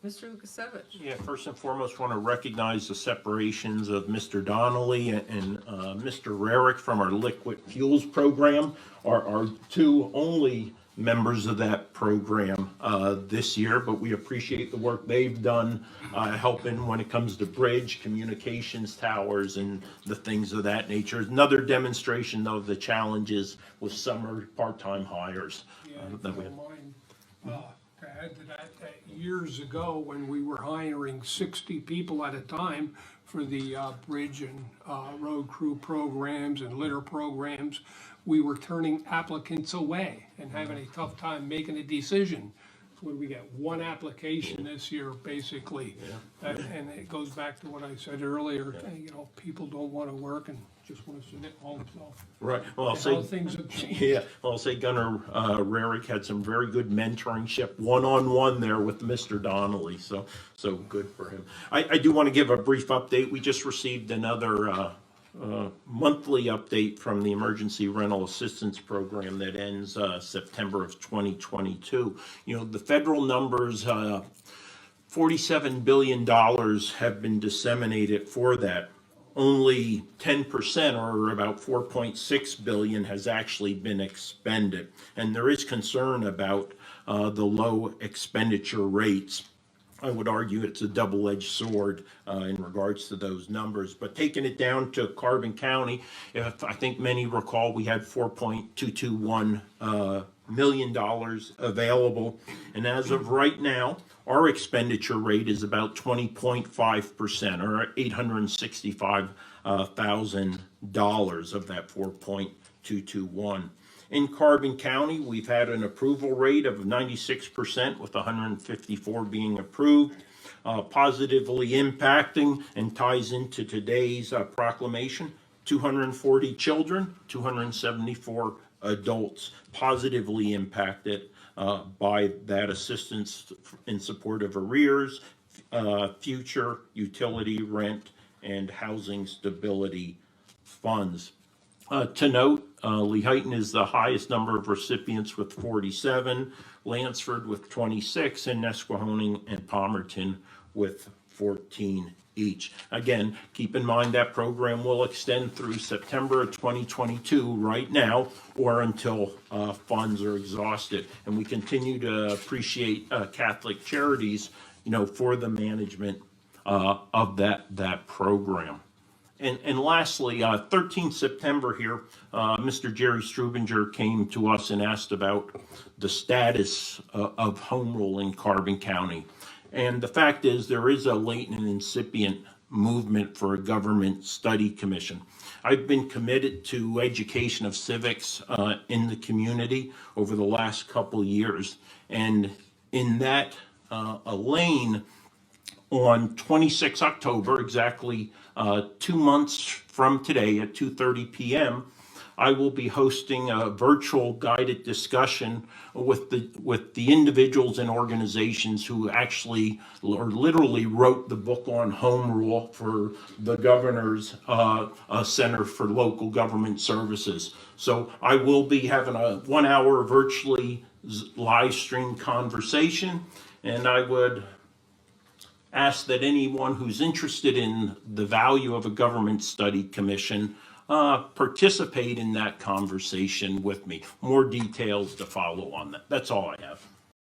Mr. Lukasevich. Yeah, first and foremost, want to recognize the separations of Mr. Donnelly and Mr. Rarick from our liquid fuels program, our two only members of that program this year, but we appreciate the work they've done helping when it comes to bridge, communications towers, and the things of that nature. Another demonstration of the challenges with summer part-time hires that we have. To add to that, years ago, when we were hiring 60 people at a time for the bridge and road crew programs and litter programs, we were turning applicants away and having a tough time making a decision. When we get one application this year, basically, and it goes back to what I said earlier, you know, people don't want to work and just want to sit at home, so. Right, well, I'll How say, things have changed. yeah, well, I'll say Gunnar Rarick had some very good mentoringship, one-on-one there with Mr. Donnelly, so good for him. I do want to give a brief update. We just received another monthly update from the Emergency Rental Assistance Program that ends September of 2022. You know, the federal numbers, $47 billion have been disseminated for that. Only 10%, or about 4.6 billion, has actually been expended. And there is concern about the low expenditure rates. I would argue it's a double-edged sword in regards to those numbers. But taking it down to Carbon County, if I think many recall, we had $4.221 million available. And as of right now, our expenditure rate is about 20.5%, or $865,000 of that 4.221. In Carbon County, we've had an approval rate of 96%, with 154 being approved. Positively impacting, and ties into today's proclamation, 240 children, 274 adults positively impacted by that assistance in support of arrears, future utility, rent, and housing stability funds. To note, Lehighton is the highest number of recipients with 47, Lansford with 26, and Nesquehoning and Palmerton with 14 each. Again, keep in mind that program will extend through September of 2022 right now, or until funds are exhausted. And we continue to appreciate Catholic Charities, you know, for the management of that program. And lastly, 13 September here, Mr. Jerry Strubinger came to us and asked about the status of home rule in Carbon County. And the fact is, there is a latent and incipient movement for a government study commission. I've been committed to education of civics in the community over the last couple years. And in that lane, on 26 October, exactly 2 months from today at 2:30 p.m., I will be hosting a virtual guided discussion with the individuals and organizations who actually or literally wrote the book on home rule for the governor's Center for Local Government Services. So I will be having a 1 hour virtually live stream conversation, and I would ask that anyone who's interested in the value of a government study commission participate in that conversation with me. More details to follow on that. That's all I have.